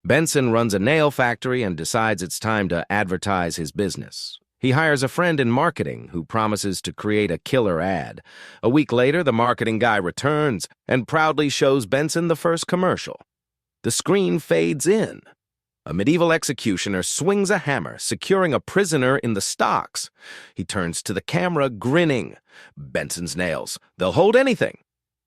Benson runs a nail factory and decides it's time to advertise his business. He hires a friend in marketing who promises to create a killer ad. A week later, the marketing guy returns and proudly shows Benson the first commercial. The screen fades in. A medieval executioner swings a hammer, securing a prisoner in the stocks. He turns to the camera, grinning. Benson's nails. They'll hold anything.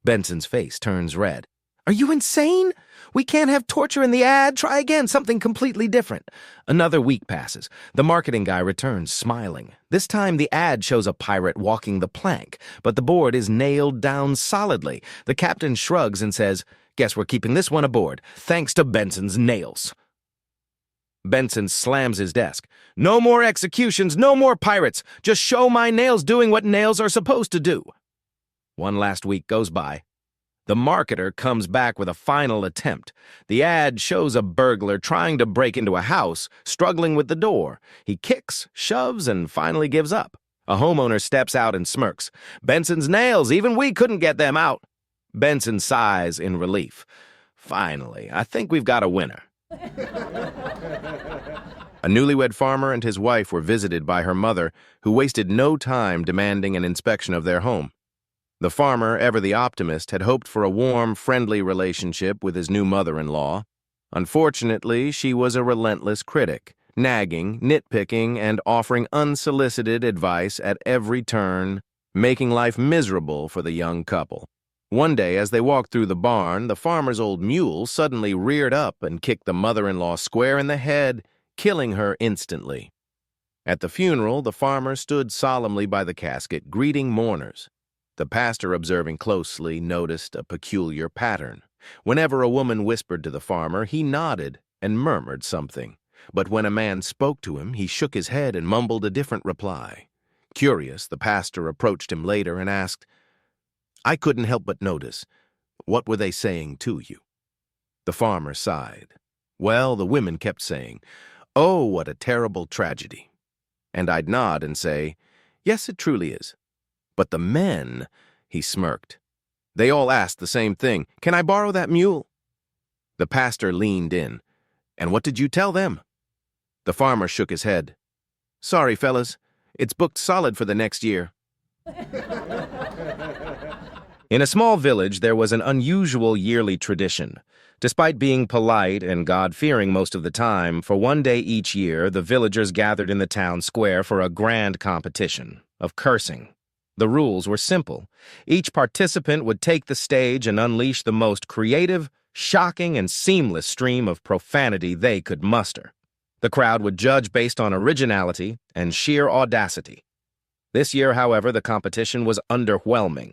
Benson's face turns red. Are you insane? We can't have torture in the ad. Try again, something completely different. Another week passes. The marketing guy returns, smiling. This time the ad shows a pirate walking the plank, but the board is nailed down solidly. The captain shrugs and says, "Guess we're keeping this one aboard, thanks to Benson's nails." Benson slams his desk. "No more executions, no more pirates. Just show my nails doing what nails are supposed to do." One last week goes by. The marketer comes back with a final attempt. The ad shows a burglar trying to break into a house, struggling with the door. He kicks, shoves, and finally gives up. A homeowner steps out and smirks. "Benson's nails, even we couldn't get them out." Benson sighs in relief. "Finally, I think we've got a winner." A newlywed farmer and his wife were visited by her mother, who wasted no time demanding an inspection of their home. The farmer, ever the optimist, had hoped for a warm, friendly relationship with his new mother-in-law. Unfortunately, she was a relentless critic, nagging, nitpicking, and offering unsolicited advice at every turn, making life miserable for the young couple. One day, as they walked through the barn, the farmer's old mule suddenly reared up and kicked the mother-in-law square in the head, killing her instantly. At the funeral, the farmer stood solemnly by the casket, greeting mourners. The pastor, observing closely, noticed a peculiar pattern. Whenever a woman whispered to the farmer, he nodded and murmured something. But when a man spoke to him, he shook his head and mumbled a different reply. Curious, the pastor approached him later and asked, "I couldn't help but notice. What were they saying to you?" The farmer sighed. "Well, the women kept saying, 'Oh, what a terrible tragedy.' And I'd nod and say, 'Yes, it truly is.' But the men," he smirked, "they all asked the same thing. 'Can I borrow that mule?'" The pastor leaned in. "And what did you tell them?" The farmer shook his head. "Sorry, fellas, it's booked solid for the next year." In a small village, there was an unusual yearly tradition. Despite being polite and God-fearing most of the time, for one day each year, the villagers gathered in the town square for a grand competition of cursing. The rules were simple. Each participant would take the stage and unleash the most creative, shocking, and seamless stream of profanity they could muster. The crowd would judge based on originality and sheer audacity. This year, however, the competition was underwhelming.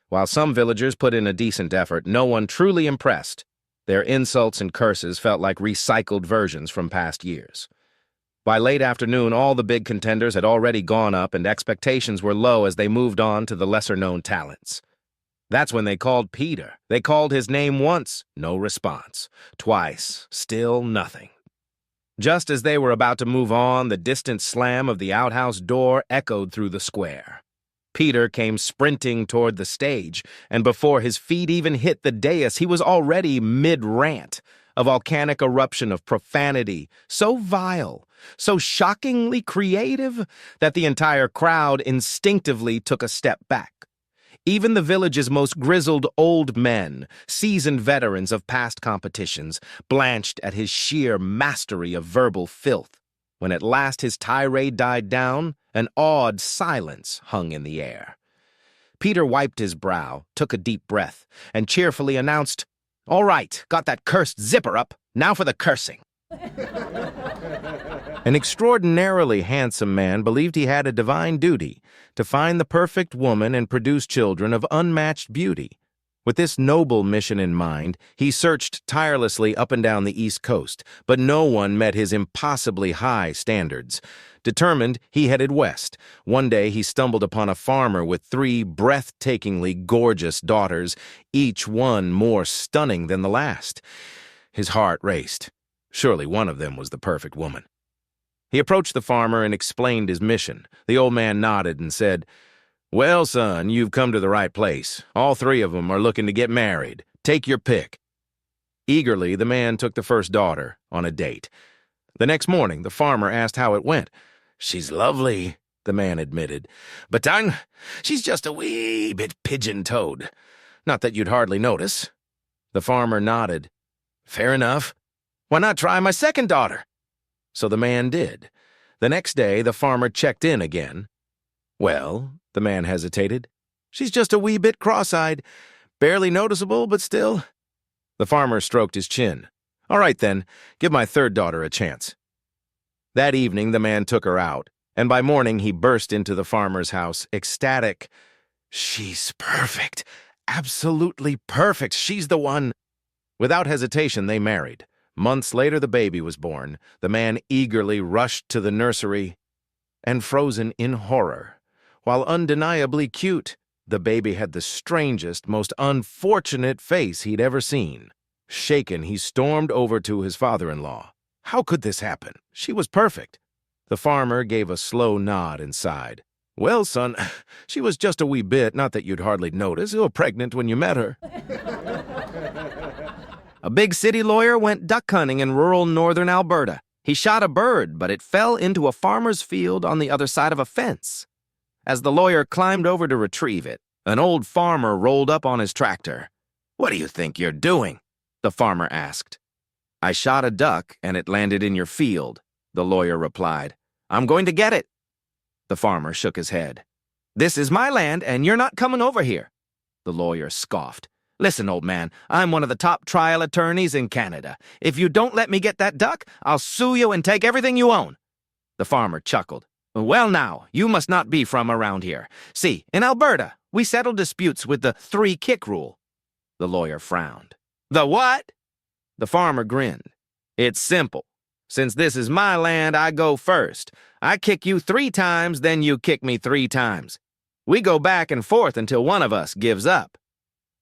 While some villagers put in a decent effort, no one truly impressed. Their insults and curses felt like recycled versions from past years. By late afternoon, all the big contenders had already gone up, and expectations were low as they moved on to the lesser-known talents. That's when they called Peter. They called his name once, no response. Twice, still nothing. Just as they were about to move on, the distant slam of the outhouse door echoed through the square. Peter came sprinting toward the stage, and before his feet even hit the dais, he was already mid-rant, a volcanic eruption of profanity, so vile, so shockingly creative, that the entire crowd instinctively took a step back. Even the village's most grizzled old men, seasoned veterans of past competitions, blanched at his sheer mastery of verbal filth. When at last his tirade died down, an awed silence hung in the air. Peter wiped his brow, took a deep breath, and cheerfully announced, "All right, got that cursed zipper up. Now for the cursing." An extraordinarily handsome man believed he had a divine duty to find the perfect woman and produce children of unmatched beauty. With this noble mission in mind, he searched tirelessly up and down the East Coast, but no one met his impossibly high standards. Determined, he headed west. One day he stumbled upon a farmer with 3 breathtakingly gorgeous daughters, each one more stunning than the last. His heart raced. Surely one of them was the perfect woman. He approached the farmer and explained his mission. The old man nodded and said, "Well, son, you've come to the right place. All 3 of them are looking to get married. Take your pick." Eagerly, the man took the first daughter on a date. The next morning, the farmer asked how it went. "She's lovely," the man admitted, "but she's just a wee bit pigeon-toed. Not that you'd hardly notice." The farmer nodded. "Fair enough. Why not try my second daughter?" So the man did. The next day, the farmer checked in again. "Well," the man hesitated, "she's just a wee bit cross-eyed. Barely noticeable, but still." The farmer stroked his chin. "All right, then. Give my third daughter a chance." That evening, the man took her out, and by morning he burst into the farmer's house, ecstatic. "She's perfect. Absolutely perfect. She's the one." Without hesitation, they married. Months later, the baby was born. The man eagerly rushed to the nursery, and frozen in horror. While undeniably cute, the baby had the strangest, most unfortunate face he'd ever seen. Shaken, he stormed over to his father-in-law. How could this happen? She was perfect. The farmer gave a slow nod and sighed. "Well, son, she was just a wee bit, not that you'd hardly notice. You were pregnant when you met her." A big city lawyer went duck hunting in rural northern Alberta. He shot a bird, but it fell into a farmer's field on the other side of a fence. As the lawyer climbed over to retrieve it, an old farmer rolled up on his tractor. "What do you think you're doing?" the farmer asked. "I shot a duck, and it landed in your field," the lawyer replied. "I'm going to get it." The farmer shook his head. "This is my land, and you're not coming over here." The lawyer scoffed. "Listen, old man, I'm one of the top trial attorneys in Canada. If you don't let me get that duck, I'll sue you and take everything you own." The farmer chuckled. "Well now, you must not be from around here. See, in Alberta, we settle disputes with the 3-kick rule." The lawyer frowned. "The what?" The farmer grinned. "It's simple. Since this is my land, I go first. I kick you 3 times, then you kick me 3 times. We go back and forth until one of us gives up."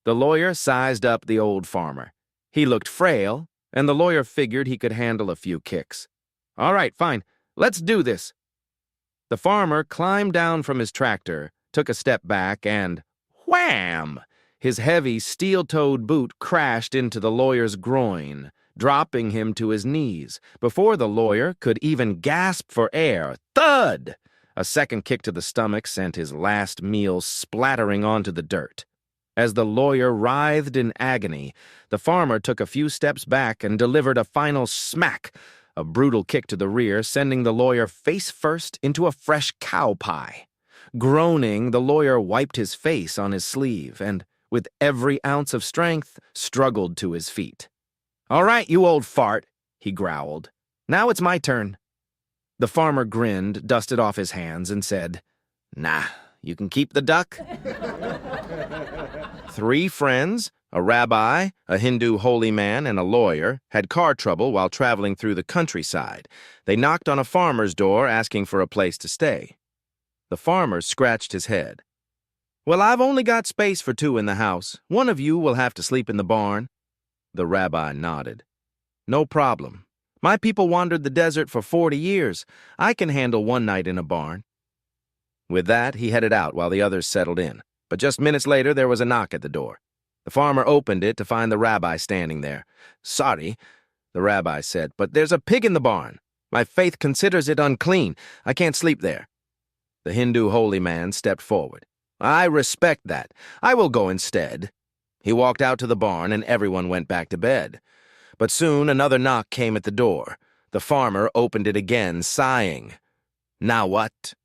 The lawyer sized up the old farmer. He looked frail, and the lawyer figured he could handle a few kicks. "All right, fine. Let's do this." The farmer climbed down from his tractor, took a step back, and wham! His heavy, steel-toed boot crashed into the lawyer's groin, dropping him to his knees. Before the lawyer could even gasp for air, thud! A second kick to the stomach sent his last meal splattering onto the dirt. As the lawyer writhed in agony, the farmer took a few steps back and delivered a final smack, a brutal kick to the rear, sending the lawyer face first into a fresh cow pie. Groaning, the lawyer wiped his face on his sleeve and, with every ounce of strength, struggled to his feet. "All right, you old fart," he growled. "Now it's my turn." The farmer grinned, dusted off his hands, and said, "Nah, you can keep the duck." 3 friends, a rabbi, a Hindu holy man, and a lawyer, had car trouble while traveling through the countryside. They knocked on a farmer's door asking for a place to stay. The farmer scratched his head. "Well, I've only got space for 2 in the house. One of you will have to sleep in the barn." The rabbi nodded. "No problem. My people wandered the desert for 40 years. I can handle 1 night in a barn." With that, he headed out while the others settled in. But just minutes later, there was a knock at the door. The farmer opened it to find the rabbi standing there. "Sorry," the rabbi said, "but there's a pig in the barn. My faith considers it unclean. I can't sleep there." The Hindu holy man stepped forward. "I respect that. I will go instead." He walked out to the barn, and everyone went back to bed. But soon another knock came at the door. The farmer opened it again, sighing. "Now what?"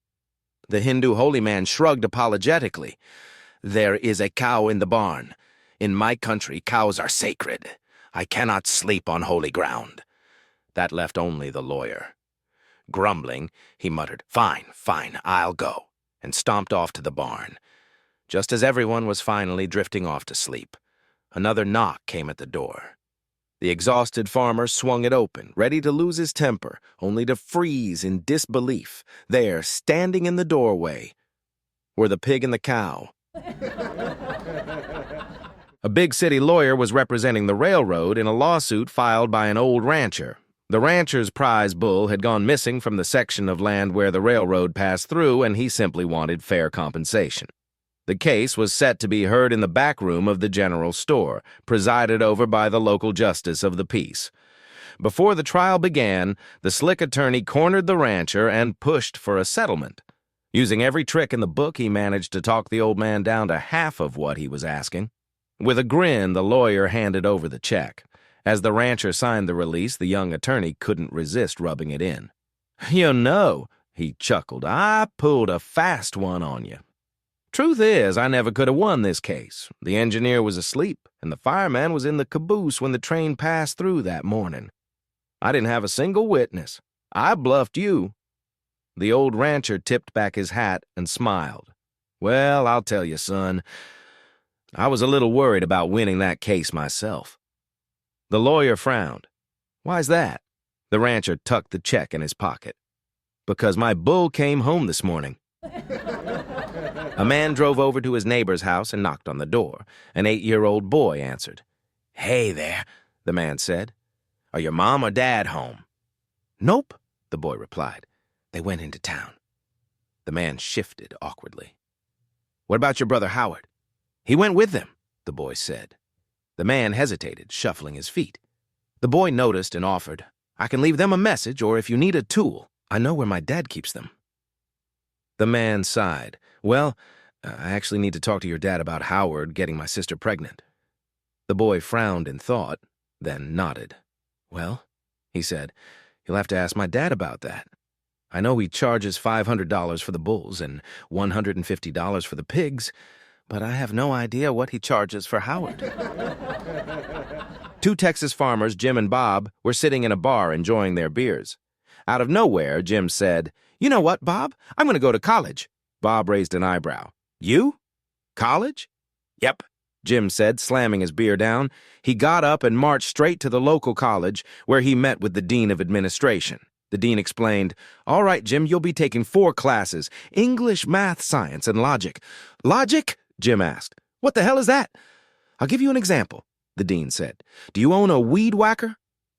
The Hindu holy man shrugged apologetically. "There is a cow in the barn. In my country, cows are sacred. I cannot sleep on holy ground." That left only the lawyer. Grumbling, he muttered, "Fine, fine, I'll go," and stomped off to the barn. Just as everyone was finally drifting off to sleep, another knock came at the door. The exhausted farmer swung it open, ready to lose his temper, only to freeze in disbelief. There, standing in the doorway, were the pig and the cow. A big city lawyer was representing the railroad in a lawsuit filed by an old rancher. The rancher's prize bull had gone missing from the section of land where the railroad passed through, and he simply wanted fair compensation. The case was set to be heard in the back room of the general store, presided over by the local justice of the peace. Before the trial began, the slick attorney cornered the rancher and pushed for a settlement. Using every trick in the book, he managed to talk the old man down to half of what he was asking. With a grin, the lawyer handed over the check. As the rancher signed the release, the young attorney couldn't resist rubbing it in. "You know," he chuckled, "I pulled a fast one on you. Truth is, I never could have won this case. The engineer was asleep, and the fireman was in the caboose when the train passed through that morning. I didn't have a single witness. I bluffed you." The old rancher tipped back his hat and smiled. "Well, I'll tell you, son, I was a little worried about winning that case myself." The lawyer frowned. "Why's that?" The rancher tucked the check in his pocket. "Because my bull came home this morning." A man drove over to his neighbor's house and knocked on the door. An 8-year-old boy answered. "Hey there," the man said. "Are your mom or dad home?" "Nope," the boy replied. "They went into town." The man shifted awkwardly. "What about your brother Howard?" "He went with them," the boy said. The man hesitated, shuffling his feet. The boy noticed and offered, "I can leave them a message, or if you need a tool, I know where my dad keeps them." The man sighed. "Well, I actually need to talk to your dad about Howard getting my sister pregnant." The boy frowned in thought, then nodded. "Well," he said, "you'll have to ask my dad about that. I know he charges $500 for the bulls and $150 for the pigs, but I have no idea what he charges for Howard." Two Texas farmers, Jim and Bob, were sitting in a bar enjoying their beers. Out of nowhere, Jim said, "You know what, Bob? I'm going to go to college." Bob raised an eyebrow. "You? College?" "Yep," Jim said, slamming his beer down. He got up and marched straight to the local college, where he met with the dean of administration. The dean explained, "All right, Jim, you'll be taking 4 classes, English, math, science, and logic." "Logic?" Jim asked. "What the hell is that?" "I'll give you an example," the dean said. "Do you own a weed whacker?"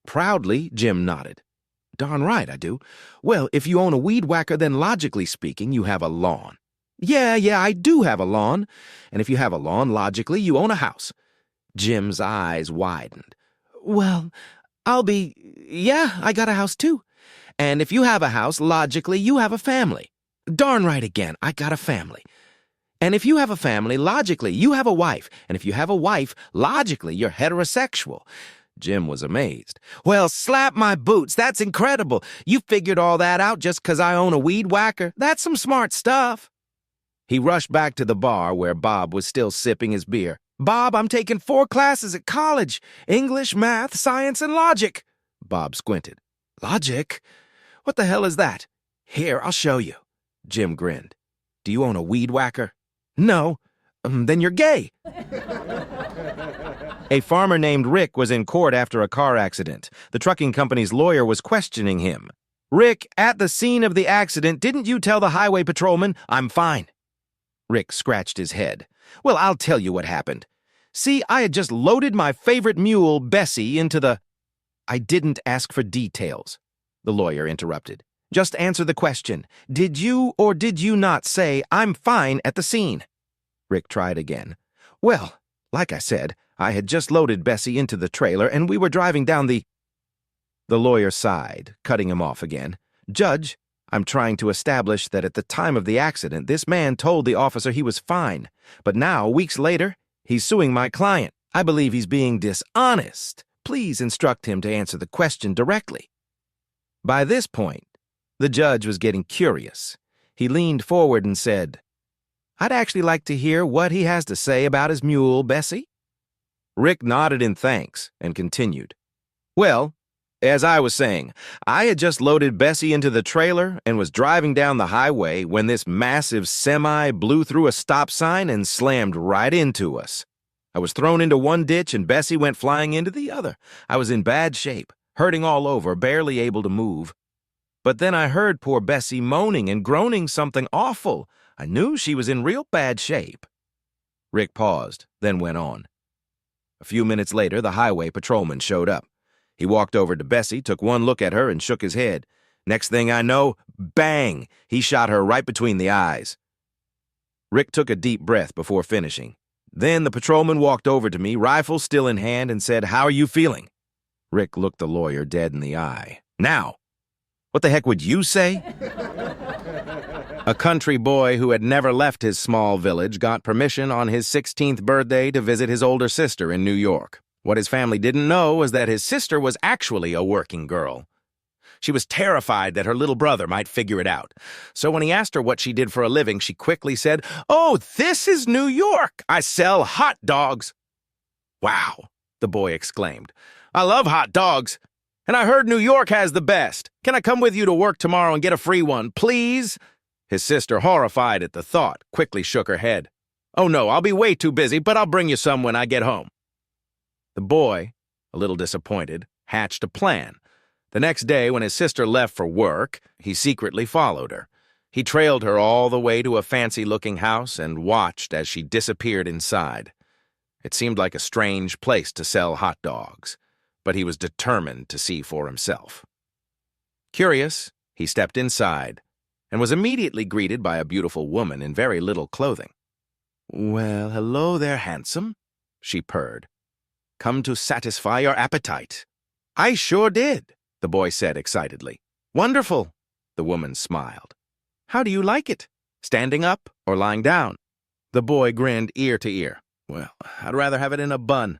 Proudly, Jim nodded. "Darn right I do." "Well, if you own a weed whacker, then logically speaking, you have a lawn." Yeah, I do have a lawn." "And if you have a lawn, logically, you own a house." Jim's eyes widened. "Well, yeah, I got a house too." "And if you have a house, logically, you have a family." "Darn right again, I got a family." "And if you have a family, logically, you have a wife. And if you have a wife, logically, you're heterosexual." Jim was amazed. "Well, slap my boots, that's incredible. You figured all that out just 'cause I own a weed whacker? That's some smart stuff." He rushed back to the bar where Bob was still sipping his beer. "Bob, I'm taking 4 classes at college. English, math, science, and logic." Bob squinted. "Logic? What the hell is that?" "Here, I'll show you." Jim grinned. "Do you own a weed whacker?" "No." Then you're gay." A farmer named Rick was in court after a car accident. The trucking company's lawyer was questioning him. "Rick, at the scene of the accident, didn't you tell the highway patrolman, 'I'm fine'?" Rick scratched his head. "Well, I'll tell you what happened. See, I had just loaded my favorite mule, Bessie, into the—" "I didn't ask for details," the lawyer interrupted. "Just answer the question. Did you or did you not say, 'I'm fine' at the scene?" Rick tried again. "Well, like I said, I had just loaded Bessie into the trailer and we were driving down the—" The lawyer sighed, cutting him off again. "Judge, I'm trying to establish that at the time of the accident, this man told the officer he was fine. But now, weeks later, he's suing my client. I believe he's being dishonest. Please instruct him to answer the question directly." By this point, the judge was getting curious. He leaned forward and said, "I'd actually like to hear what he has to say about his mule, Bessie." Rick nodded in thanks and continued. "Well, as I was saying, I had just loaded Bessie into the trailer and was driving down the highway when this massive semi blew through a stop sign and slammed right into us. I was thrown into one ditch and Bessie went flying into the other. I was in bad shape, hurting all over, barely able to move. But then I heard poor Bessie moaning and groaning something awful. I knew she was in real bad shape." Rick paused, then went on. A few minutes later, the highway patrolman showed up. He walked over to Bessie, took one look at her, and shook his head. Next thing I know, bang! He shot her right between the eyes. Rick took a deep breath before finishing. Then the patrolman walked over to me, rifle still in hand, and said, "How are you feeling?" Rick looked the lawyer dead in the eye. "Now, what the heck would you say?" A country boy who had never left his small village got permission on his 16th birthday to visit his older sister in New York. What his family didn't know was that his sister was actually a working girl. She was terrified that her little brother might figure it out. So when he asked her what she did for a living, she quickly said, "Oh, this is New York. I sell hot dogs." "Wow," the boy exclaimed. "I love hot dogs. And I heard New York has the best. Can I come with you to work tomorrow and get a free one, please?" His sister, horrified at the thought, quickly shook her head. "Oh no, I'll be way too busy, but I'll bring you some when I get home." The boy, a little disappointed, hatched a plan. The next day, when his sister left for work, he secretly followed her. He trailed her all the way to a fancy-looking house and watched as she disappeared inside. It seemed like a strange place to sell hot dogs, but he was determined to see for himself. Curious, he stepped inside and was immediately greeted by a beautiful woman in very little clothing. "Well, hello there, handsome," she purred. "Come to satisfy your appetite." "I sure did," the boy said excitedly. "Wonderful," the woman smiled. "How do you like it? Standing up or lying down?" The boy grinned ear to ear. "Well, I'd rather have it in a bun."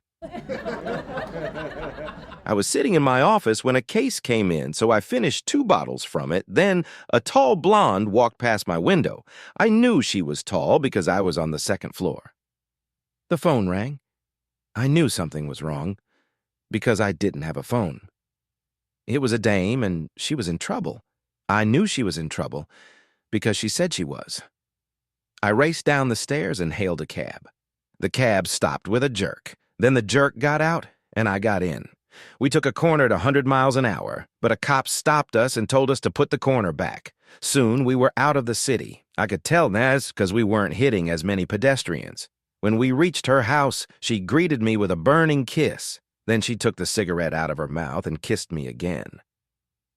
"I was sitting in my office when a case came in, so I finished 2 bottles from it. Then a tall blonde walked past my window. I knew she was tall because I was on the 2nd floor. The phone rang. I knew something was wrong because I didn't have a phone. It was a dame, and she was in trouble. I knew she was in trouble because she said she was. I raced down the stairs and hailed a cab. The cab stopped with a jerk. Then the jerk got out, and I got in. We took a corner at 100 miles an hour, but a cop stopped us and told us to put the corner back. Soon we were out of the city. I could tell that's because we weren't hitting as many pedestrians. When we reached her house, she greeted me with a burning kiss. Then she took the cigarette out of her mouth and kissed me again.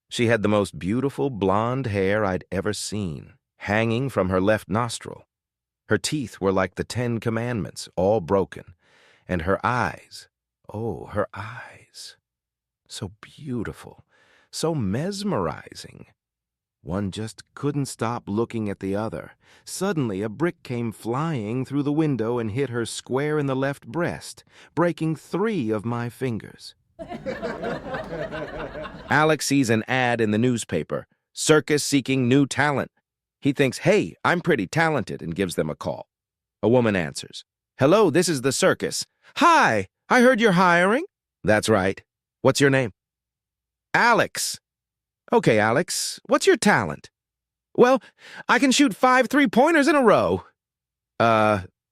She had the most beautiful blonde hair I'd ever seen, hanging from her left nostril. Her teeth were like the 10 Commandments, all broken. And her eyes, oh, her eyes. So beautiful, so mesmerizing. One just couldn't stop looking at the other. Suddenly, a brick came flying through the window and hit her square in the left breast, breaking 3 of my fingers. Alex sees an ad in the newspaper, circus seeking new talent. He thinks, "Hey, I'm pretty talented," and gives them a call. A woman answers. "Hello, this is the circus." "Hi, I heard you're hiring." "That's right. What's your name?" "Alex." "Okay, Alex, what's your talent?" "Well, I can shoot 5 3-pointers in a row."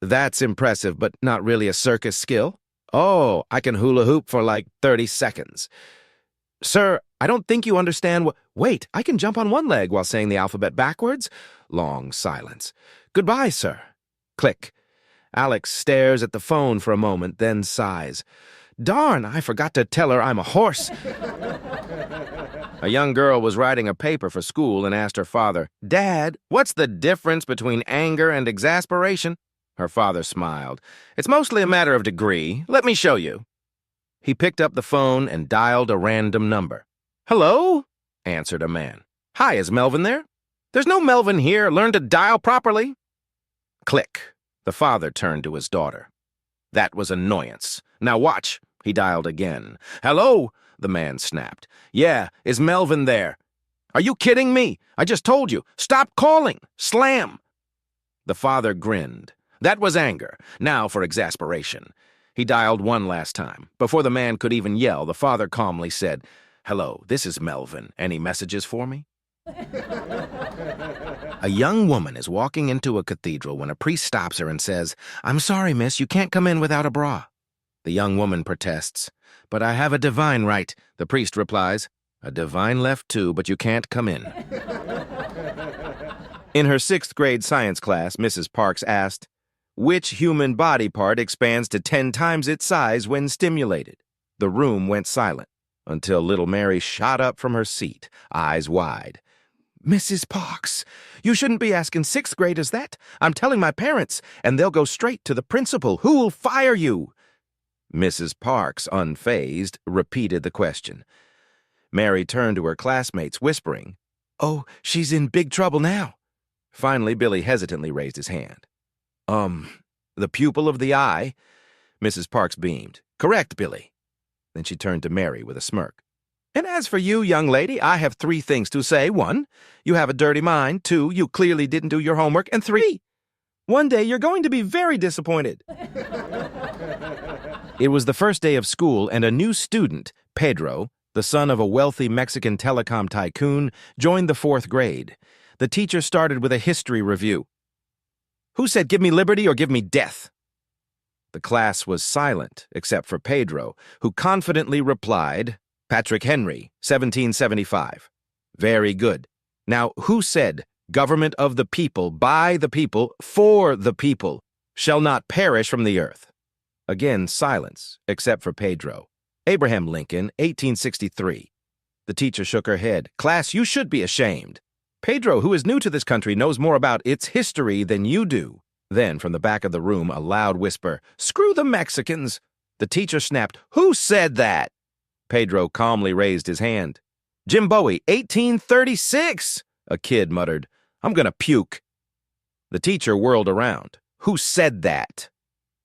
That's impressive, but not really a circus skill." "Oh, I can hula hoop for like 30 seconds. "Sir, I don't think you understand what— Wait, I can jump on one leg while saying the alphabet backwards." Long silence. "Goodbye, sir." Click. Alex stares at the phone for a moment, then sighs. "Darn, I forgot to tell her I'm a horse." A young girl was writing a paper for school and asked her father, "Dad, what's the difference between anger and exasperation?" Her father smiled. "It's mostly a matter of degree. Let me show you." He picked up the phone and dialed a random number. "Hello?" answered a man. "Hi, is Melvin there?" "There's no Melvin here. Learn to dial properly." Click. The father turned to his daughter. That was annoyance. "Now watch." He dialed again. "Hello?" the man snapped. "Yeah, is Melvin there?" "Are you kidding me? I just told you. Stop calling. Slam." The father grinned. That was anger. Now for exasperation. He dialed one last time. Before the man could even yell, the father calmly said, "Hello, this is Melvin. Any messages for me?" A young woman is walking into a cathedral when a priest stops her and says, "I'm sorry, miss, you can't come in without a bra." The young woman protests. "But I have a divine right," the priest replies. "A divine left too, but you can't come in." In her 6th grade science class, Mrs. Parks asked, "Which human body part expands to 10 times its size when stimulated?" The room went silent until little Mary shot up from her seat, eyes wide. Mrs. Parks, you shouldn't be asking sixth graders that. I'm telling my parents, and they'll go straight to the principal, who will fire you. Mrs. Parks, unfazed, repeated the question. Mary turned to her classmates, whispering, "Oh, she's in big trouble now." Finally, Billy hesitantly raised his hand. The pupil of the eye?" Mrs. Parks beamed. "Correct, Billy." Then she turned to Mary with a smirk. "And as for you, young lady, I have 3 things to say. 1, you have a dirty mind. 2, you clearly didn't do your homework. And 3, one day you're going to be very disappointed." It was the first day of school, and a new student, Pedro, the son of a wealthy Mexican telecom tycoon, joined the 4th grade. The teacher started with a history review. "Who said give me liberty or give me death?" The class was silent, except for Pedro, who confidently replied, "Patrick Henry, 1775. "Very good. Now, who said, government of the people, by the people, for the people, shall not perish from the earth?" Again, silence, except for Pedro. "Abraham Lincoln, 1863. The teacher shook her head. "Class, you should be ashamed. Pedro, who is new to this country, knows more about its history than you do." Then, from the back of the room, a loud whisper, "Screw the Mexicans!" The teacher snapped, "Who said that?" Pedro calmly raised his hand. "Jim Bowie, 1836, a kid muttered. "I'm gonna puke." The teacher whirled around. "Who said that?"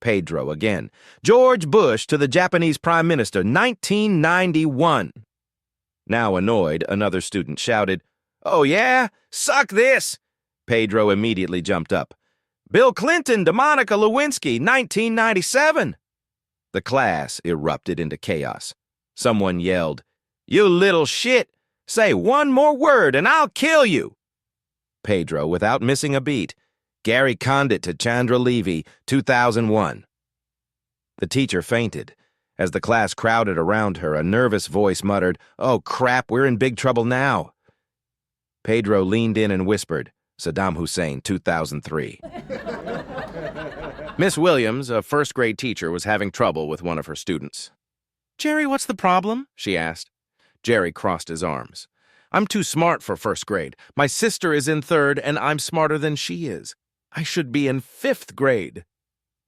Pedro again. "George Bush to the Japanese Prime Minister, 1991. Now annoyed, another student shouted, "Oh yeah? Suck this!" Pedro immediately jumped up. "Bill Clinton to Monica Lewinsky, 1997. The class erupted into chaos. Someone yelled, "You little shit! Say one more word and I'll kill you!" Pedro, without missing a beat, "Gary Condit to Chandra Levy, 2001. The teacher fainted. As the class crowded around her, a nervous voice muttered, "Oh crap, we're in big trouble now." Pedro leaned in and whispered, "Saddam Hussein, 2003. Miss Williams, a 1st grade teacher, was having trouble with one of her students. "Jerry, what's the problem?" she asked. Jerry crossed his arms. "I'm too smart for 1st grade. My sister is in 3rd, and I'm smarter than she is. I should be in 5th grade."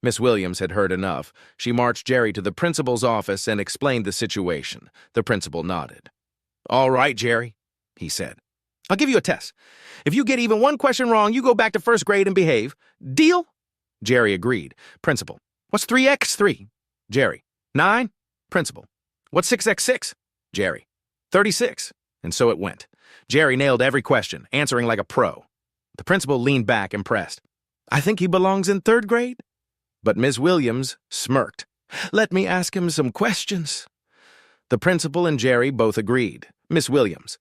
Miss Williams had heard enough. She marched Jerry to the principal's office and explained the situation. The principal nodded. "All right, Jerry," he said. "I'll give you a test. If you get even one question wrong, you go back to 1st grade and behave. Deal?" Jerry agreed. "Principal, what's 3x3? Jerry, 9. Principal, what's 6x6? Jerry, 36. And so it went. Jerry nailed every question, answering like a pro. The principal leaned back, impressed. "I think he belongs in 3rd grade." But Miss Williams smirked. "Let me ask him some questions." The principal and Jerry both agreed. Miss Williams,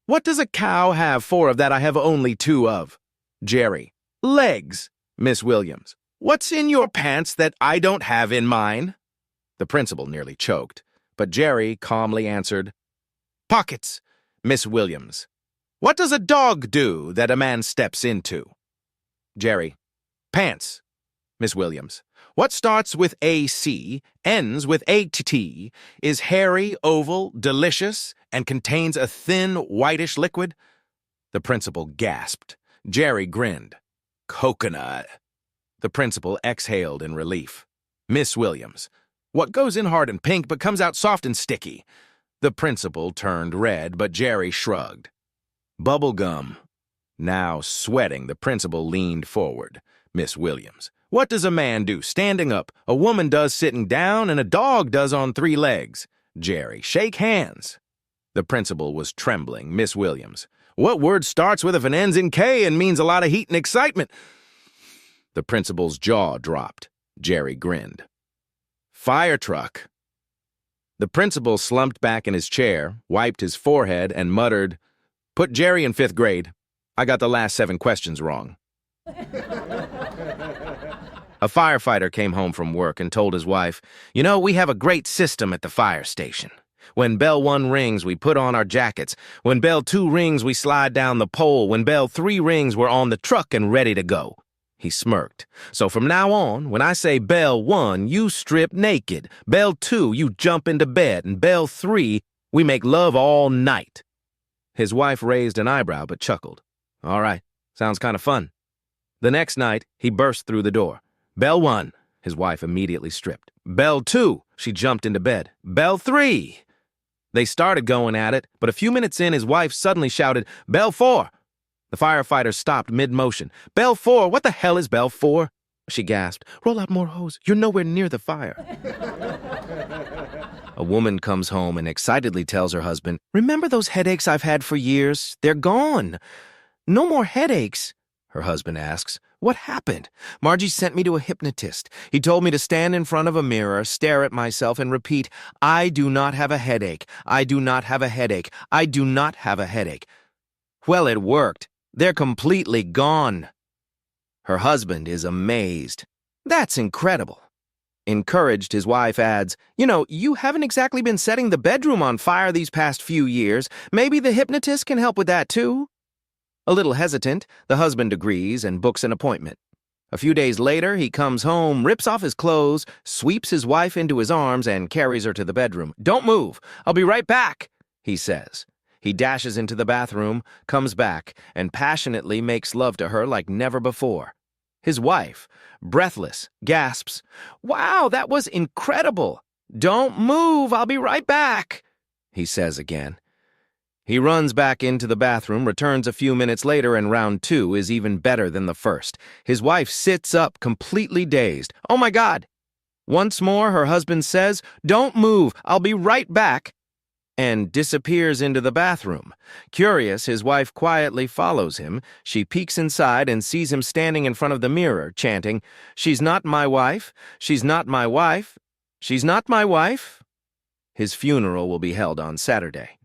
"What does a cow have 4 of that I have only 2 of?" Jerry, "Legs." Miss Williams, "What's in your pants that I don't have in mine?" The principal nearly choked, but Jerry calmly answered, "Pockets." Miss Williams, "What does a dog do that a man steps into?" Jerry, "Pants." Miss Williams, "What starts with AC, ends with AT, is hairy, oval, delicious, and contains a thin, whitish liquid?" The principal gasped. Jerry grinned. "Coconut." The principal exhaled in relief. Miss Williams, "What goes in hard and pink but comes out soft and sticky?" The principal turned red, but Jerry shrugged. "Bubble gum." Now sweating, the principal leaned forward. Miss Williams, "What does a man do standing up, a woman does sitting down, and a dog does on 3 legs?" Jerry, "Shake hands." The principal was trembling. Miss Williams, "What word starts with and ends in K and means a lot of heat and excitement?" The principal's jaw dropped. Jerry grinned. "Fire truck." The principal slumped back in his chair, wiped his forehead, and muttered, "Put Jerry in 5th grade. I got the last 7 questions wrong." A firefighter came home from work and told his wife, "You know, we have a great system at the fire station. When bell 1 rings, we put on our jackets. When bell 2 rings, we slide down the pole. When bell 3 rings, we're on the truck and ready to go." He smirked. "So from now on, when I say bell 1, you strip naked. Bell 2, you jump into bed. And bell 3, we make love all night." His wife raised an eyebrow but chuckled. All right, sounds kind of fun. The next night, he burst through the door. Bell 1, his wife immediately stripped. Bell 2, she jumped into bed. Bell 3. They started going at it, but a few minutes in, his wife suddenly shouted, Bell 4. The firefighters stopped mid-motion. Bell 4, what the hell is Bell 4? She gasped. Roll out more hose. You're nowhere near the fire. A woman comes home and excitedly tells her husband, Remember those headaches I've had for years? They're gone. No more headaches. Her husband asks, What happened? Margie sent me to a hypnotist. He told me to stand in front of a mirror, stare at myself, and repeat, I do not have a headache. I do not have a headache. I do not have a headache. Well, it worked. They're completely gone. Her husband is amazed. That's incredible. Encouraged, his wife adds, You haven't exactly been setting the bedroom on fire these past few years. Maybe the hypnotist can help with that, too. A little hesitant, the husband agrees and books an appointment. A few days later, he comes home, rips off his clothes, sweeps his wife into his arms, and carries her to the bedroom. Don't move. I'll be right back, he says. He dashes into the bathroom, comes back, and passionately makes love to her like never before. His wife, breathless, gasps, Wow, that was incredible. Don't move. I'll be right back, he says again. He runs back into the bathroom, returns a few minutes later, and round 2 is even better than the first. His wife sits up, completely dazed. Oh my God! Once more, her husband says, Don't move, I'll be right back, and disappears into the bathroom. Curious, his wife quietly follows him. She peeks inside and sees him standing in front of the mirror, chanting, She's not my wife, she's not my wife, she's not my wife. His funeral will be held on Saturday.